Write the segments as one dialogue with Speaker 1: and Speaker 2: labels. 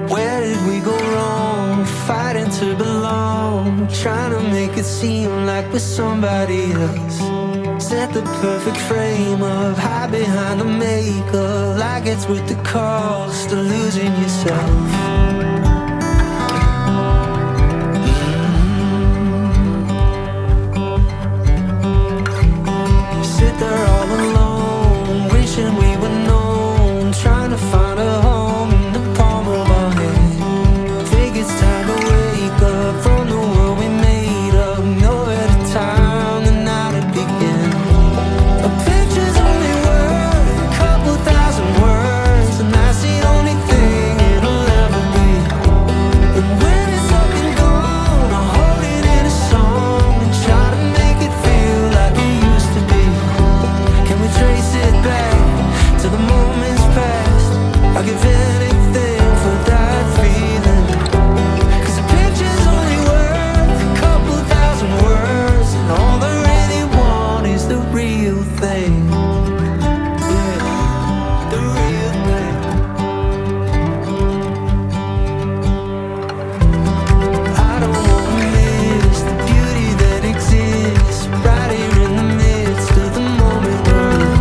Speaker 1: Where did we go wrong? Fighting to belong, trying to make it seem like we're somebody else. Set the perfect frame up, hide behind the makeup, like it's with the cost of losing yourself. Sit there all alone, wishing we were known, trying to find a home in the palm of our hand. Think it's time to wake up from the world we made up. No better time than now to begin. A picture's only worth a couple thousand words, and that's the only thing it'll ever be. And when it's up and gone, I'll hold it in a song and try to make it feel like it used to be. Can we trace it back to the moments past? I'll give anything for that feeling. 'Cause a picture's only worth a couple thousand words, and all I really want is the real thing. Yeah, the real thing. I don't wanna miss the beauty that exists right here in the midst of the moment we're in.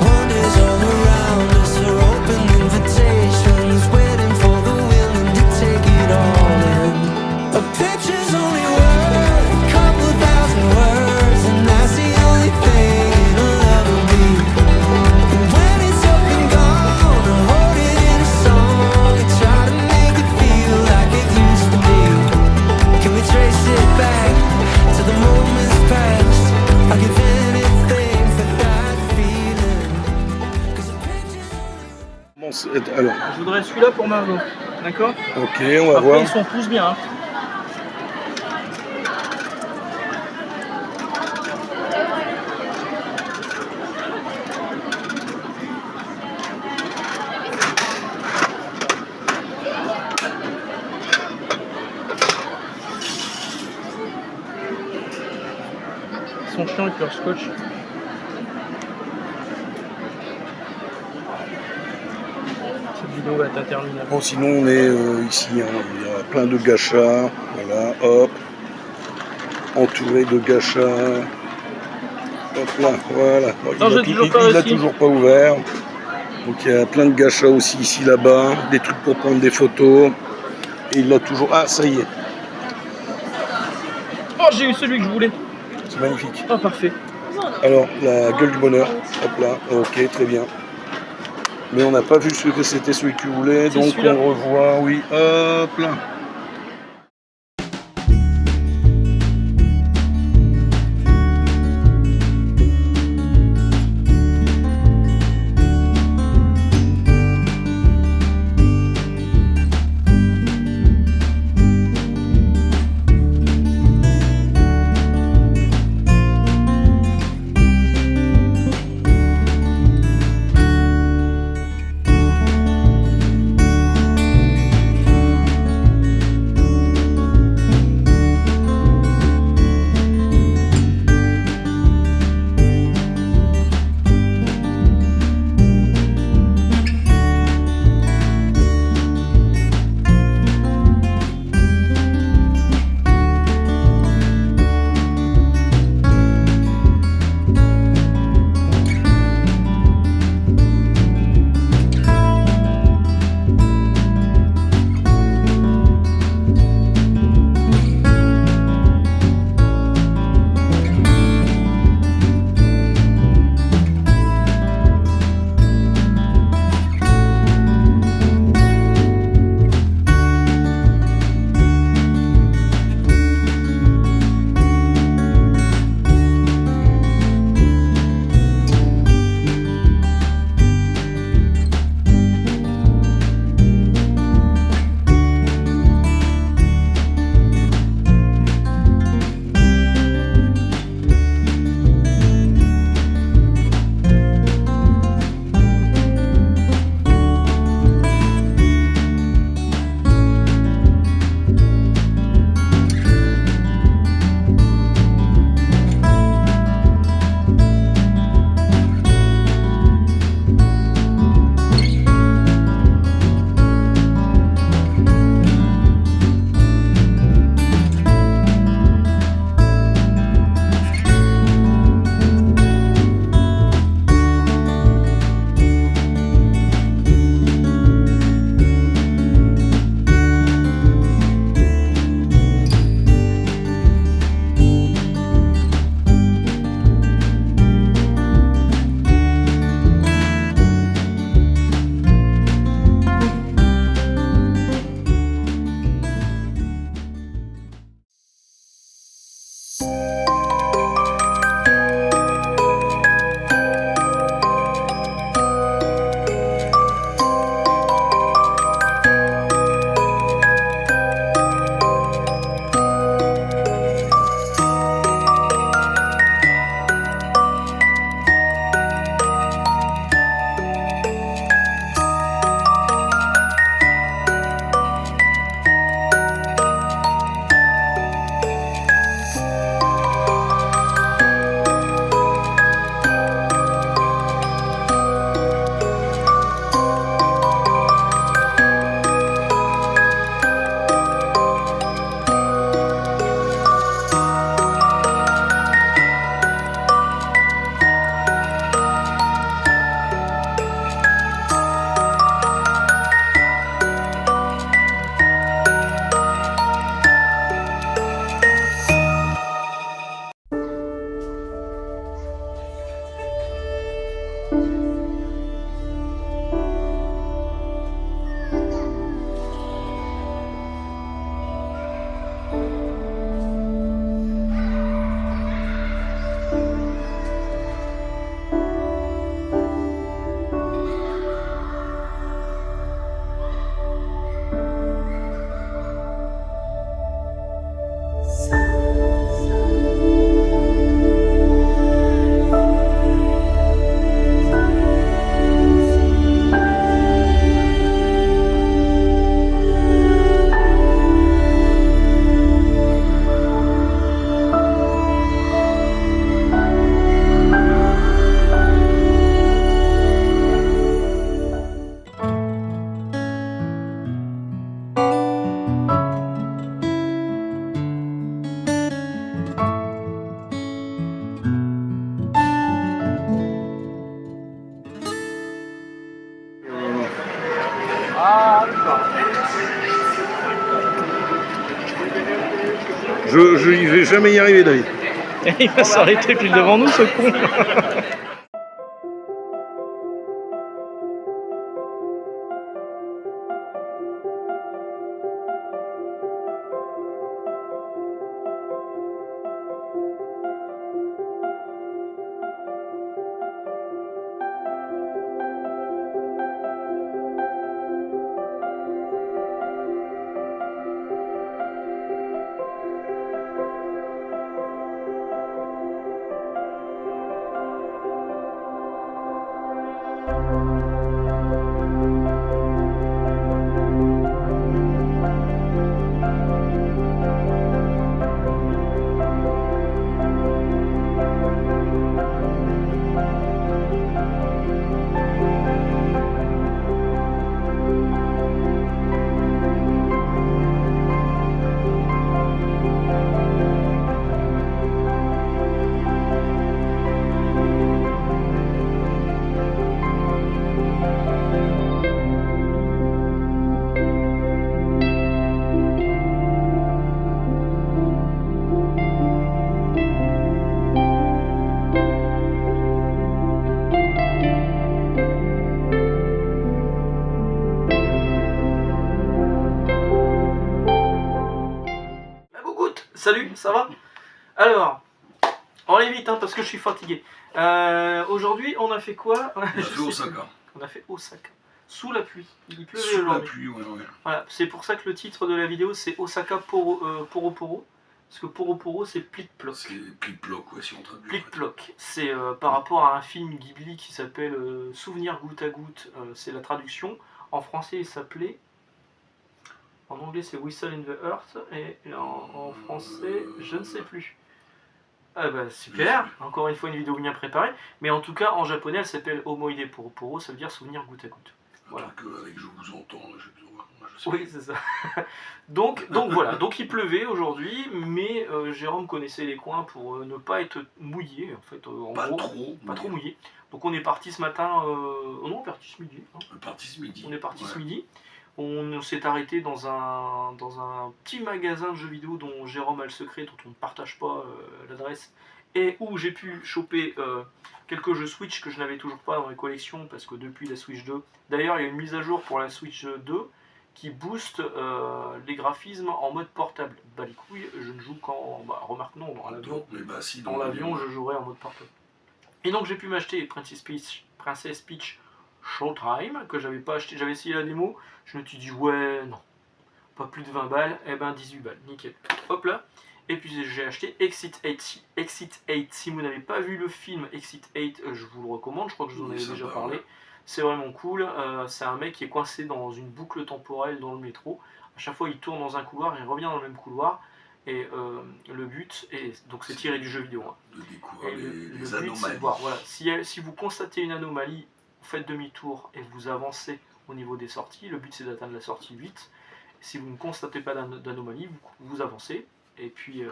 Speaker 1: Wonders all around us are open invitations, waiting for the willing to take it all in. A picture's only worth a couple thousand words, and that's the only thing it'll ever be. And when it's up and gone, I'll hold it in a song and try to make it feel like it used to be. Can we trace it back to the moments past? I'll give anything for that feeling. 'Cause a picture's only
Speaker 2: Bon, alors,
Speaker 3: Je voudrais celui-là pour Margot. D'accord?
Speaker 2: ok, on va
Speaker 3: Après,
Speaker 2: voir.
Speaker 3: ils sont tous bien. Hein. Ils sont chiants avec leur scotch. Cette vidéo va être interminable.
Speaker 2: Bon, sinon on est ici, hein, il y a plein de gachas, voilà, hop, entouré de gachas, hop là, voilà. Bon,
Speaker 3: Non, j'ai toujours pas
Speaker 2: il a
Speaker 3: réussi.
Speaker 2: toujours pas ouvert, donc il y a plein de gachas aussi ici, là-bas, des trucs pour prendre des photos, et il l'a toujours, ah ça y est,
Speaker 3: Oh, j'ai eu celui que je voulais.
Speaker 2: c'est magnifique.
Speaker 3: Oh, parfait.
Speaker 2: Alors, la gueule du bonheur, hop là, ok, très bien. Mais on n'a pas vu ce que c'était celui que tu voulais,
Speaker 3: C'est
Speaker 2: donc
Speaker 3: celui-là.
Speaker 2: on revoit, oui, hop là. Je vais jamais y arriver, David.
Speaker 3: Il va s'arrêter pile devant nous, ce con. Salut, ça va? Alors, on est vite hein, parce que je suis fatigué. Aujourd'hui, on a fait quoi?
Speaker 2: On a fait Osaka.
Speaker 3: On a fait Osaka. Sous la pluie. Il pleuvait
Speaker 2: Sous la
Speaker 3: aujourd'hui.
Speaker 2: pluie, ouais.
Speaker 3: Voilà, c'est pour ça que le titre de la vidéo c'est Osaka Poro Poro. Parce que Poro c'est plic-ploc.
Speaker 2: C'est plic-ploc, ouais, si on traduit.
Speaker 3: Plic-ploc. C'est par rapport à un film Ghibli qui s'appelle Souvenir goutte à goutte. C'est la traduction. En français, il s'appelait. En anglais, c'est Whistle in the Earth. Et en français, je ne sais plus. Ah bah super, encore une fois une vidéo bien préparée. Mais en tout cas, en japonais, elle s'appelle Omoide Poro, ça veut dire souvenir goutte à goutte.
Speaker 2: Voilà. Avec je vous entends, je sais.
Speaker 3: Oui, c'est ça. donc voilà, donc il pleuvait aujourd'hui, mais Jérôme connaissait les coins pour ne pas être mouillé, en fait, en gros, pas trop mouillé. Donc on est parti ce matin, non, on est parti ce midi. Hein.
Speaker 2: On est parti ce midi.
Speaker 3: On est parti ce midi. On s'est arrêté dans un petit magasin de jeux vidéo dont Jérôme a le secret, dont on ne partage pas l'adresse, et où j'ai pu choper quelques jeux Switch que je n'avais toujours pas dans mes collections, parce que depuis la Switch 2, d'ailleurs il y a une mise à jour pour la Switch 2 qui booste les graphismes en mode portable. Bah les couilles, je ne joue qu'en... Bah remarque non, dans l'avion, dans l'avion je jouerai en mode portable. Et donc j'ai pu m'acheter Princess Peach Showtime, que j'avais pas acheté, j'avais essayé la démo, je me suis dit ouais non, pas plus de 20 balles, et ben 18 balles, nickel. Hop là, et puis j'ai acheté Exit 8. Exit 8, si vous n'avez pas vu le film Exit 8, je vous le recommande, je crois que je vous en avais déjà parlé. C'est vraiment cool, c'est un mec qui est coincé dans une boucle temporelle dans le métro, à chaque fois il tourne dans un couloir, il revient dans le même couloir, et le but, et donc c'est tiré du jeu vidéo, hein.
Speaker 2: De découvrir les
Speaker 3: anomalies. C'est de voir, voilà, si vous constatez une anomalie, vous faites demi-tour et vous avancez au niveau des sorties. Le but c'est d'atteindre la sortie 8. Si vous ne constatez pas d'anomalie, vous avancez et puis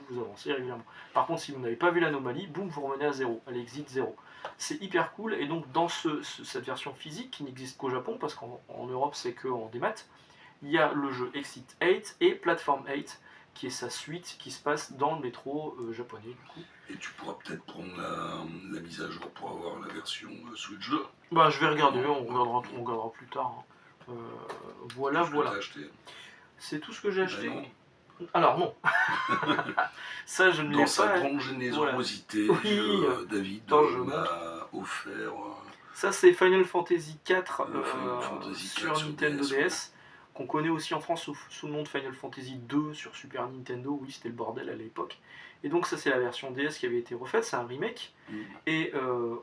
Speaker 3: vous avancez régulièrement. Par contre, si vous n'avez pas vu l'anomalie, boum, vous revenez à 0, à l'exit 0. C'est hyper cool, et donc dans cette version physique qui n'existe qu'au Japon, parce qu'en Europe c'est que en démat, il y a le jeu Exit 8 et Platform 8, qui est sa suite qui se passe dans le métro japonais du coup.
Speaker 2: Et tu pourras peut-être prendre la mise mise à jour pour avoir la version Switch 2.
Speaker 3: Bah, je vais regarder, on regardera plus tard. Hein. Voilà,
Speaker 2: Tout ce que
Speaker 3: voilà.
Speaker 2: t'as acheté.
Speaker 3: C'est tout ce que j'ai acheté.
Speaker 2: Non.
Speaker 3: Alors non. Ça, je ne l'ai
Speaker 2: Dans
Speaker 3: pas.
Speaker 2: sa grande générosité,
Speaker 3: Oui,
Speaker 2: David
Speaker 3: attends, je
Speaker 2: m'a offert.
Speaker 3: Ça, c'est Final Fantasy IV
Speaker 2: Final Fantasy
Speaker 3: sur
Speaker 2: 4
Speaker 3: Nintendo
Speaker 2: DS,
Speaker 3: DS, qu'on connaît aussi en France sous le nom de Final Fantasy 2 sur Super Nintendo. Oui, c'était le bordel à l'époque. Et donc ça, c'est la version DS qui avait été refaite, c'est un remake. Et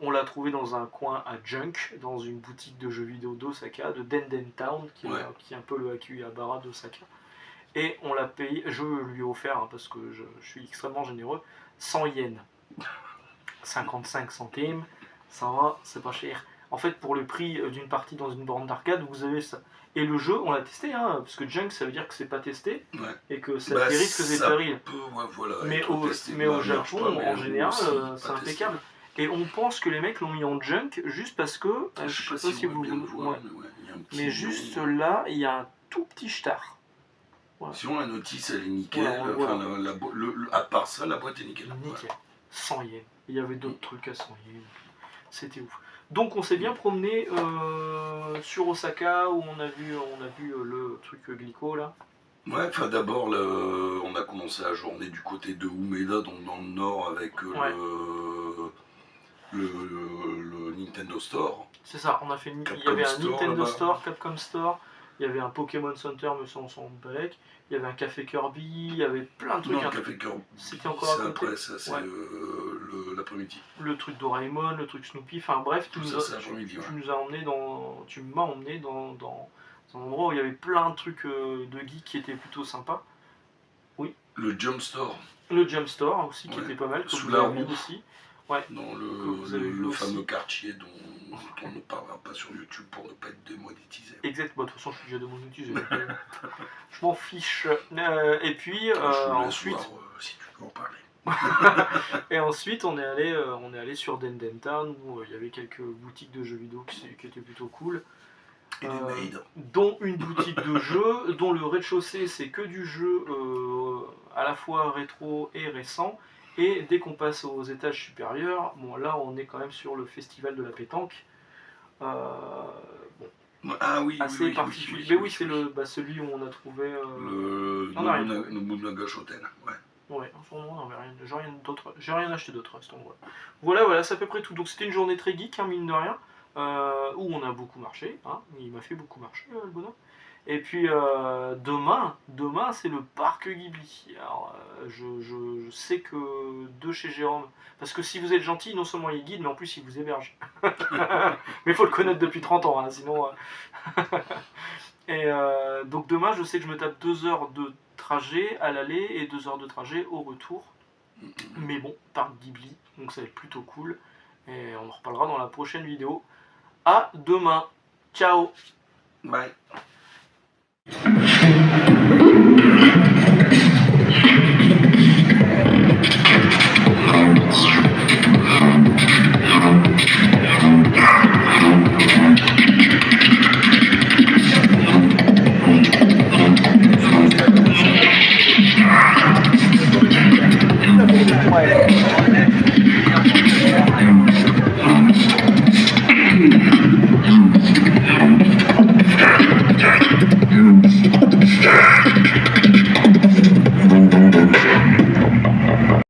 Speaker 3: on l'a trouvé dans un coin à Junk, dans une boutique de jeux vidéo d'Osaka, de Denden Town, qui est un peu le Akihabara d'Osaka. Et on l'a payé, je lui ai offert, hein, parce que je suis extrêmement généreux, 100 yens. 55 centimes, ça va, c'est pas cher. En fait, pour le prix d'une partie dans une borne d'arcade, vous avez ça. Et le jeu, on l'a testé, hein, parce que Junk, ça veut dire que c'est pas testé, et que ça a des risques et périls.
Speaker 2: Voilà,
Speaker 3: Mais au Japon, en général, c'est impeccable. Et on pense que les mecs l'ont mis en Junk juste parce que, je sais pas si vous
Speaker 2: bien le voir,
Speaker 3: mais juste là, il y a un tout petit star.
Speaker 2: Voilà. Sinon la notice elle est nickel, voilà. À part ça la boîte est nickel.
Speaker 3: Nickel. 100 yens. Il y avait d'autres trucs à 100 yens. C'était ouf. Donc on s'est bien promené sur Osaka où on a vu le truc Glico là.
Speaker 2: Ouais, enfin d'abord on a commencé la journée du côté de Umeda, donc dans le nord avec le Nintendo Store.
Speaker 3: C'est ça, on a fait il y avait un Nintendo Store, Capcom Store. Il y avait un Pokémon Center, me semble, il y avait un Café Kirby, il y avait plein de trucs.
Speaker 2: Non, Café Kirby,
Speaker 3: c'était encore à côté.
Speaker 2: Après, ça c'est l'après-midi.
Speaker 3: Le truc Doraemon, le truc Snoopy, enfin bref, tu m'as emmené dans un endroit où il y avait plein de trucs de geeks qui étaient plutôt sympas. Oui.
Speaker 2: Le Jump Store.
Speaker 3: Le Jump Store aussi, qui était pas mal,
Speaker 2: sous la roue
Speaker 3: aussi. Ouais.
Speaker 2: Dans le fameux quartier dont on ne parlera pas sur YouTube pour ne pas être démonétisé.
Speaker 3: Exact, bah, de toute façon je suis déjà démonétisé. Je m'en fiche. Et puis ensuite.
Speaker 2: Voir, si tu peux en parler.
Speaker 3: Et ensuite on est allé sur Denden Town où il y avait quelques boutiques de jeux vidéo qui étaient plutôt cool. Dont une boutique de jeux, dont le rez-de-chaussée c'est que du jeu à la fois rétro et récent. Et dès qu'on passe aux étages supérieurs, bon là on est quand même sur le festival de la pétanque. Assez particulier. Mais oui, c'est celui où on a trouvé.
Speaker 2: Le Nobunaga Shoten.
Speaker 3: Ouais, non, j'ai rien acheté d'autre à cet endroit. Voilà, c'est à peu près tout. Donc c'était une journée très geek, hein, mine de rien, où on a beaucoup marché. Hein, il m'a fait beaucoup marcher, le bonhomme. Et puis demain c'est le parc Ghibli. Alors je sais que de chez Jérôme, parce que si vous êtes gentil, non seulement il guide, mais en plus il vous héberge. Mais il faut le connaître depuis 30 ans, hein, sinon... Et donc demain, je sais que je me tape 2 heures de trajet à l'aller et 2 heures de trajet au retour. Mais bon, parc Ghibli, donc ça va être plutôt cool. Et on en reparlera dans la prochaine vidéo. À demain. Ciao.
Speaker 2: Bye.
Speaker 1: Yeah.